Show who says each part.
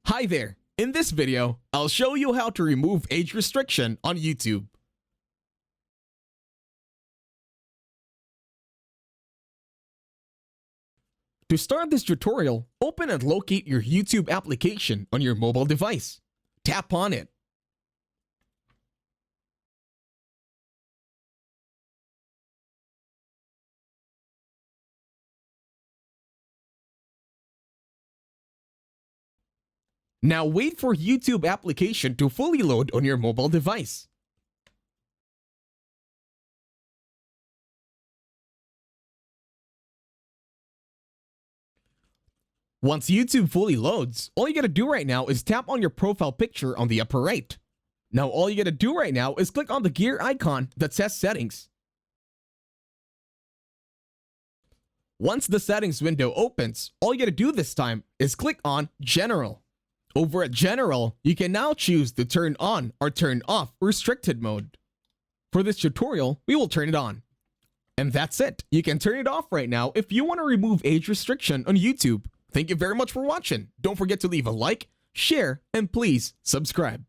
Speaker 1: Hi there! In this video, I'll show you how to remove age restriction on YouTube. To start this tutorial, open and locate your YouTube application on your mobile device. Tap on it. Now wait for YouTube application to fully load on your mobile device. Once YouTube fully loads, all you gotta do right now is tap on your profile picture on the upper right. Now all you gotta do right now is click on the gear icon that says settings. Once the settings window opens, all you gotta do this time is click on General. Over at General, you can now choose to turn on or turn off restricted mode. For this tutorial, we will turn it on. And that's it. You can turn it off right now if you want to remove age restriction on YouTube. Thank you very much for watching. Don't forget to leave a like, share, and please subscribe.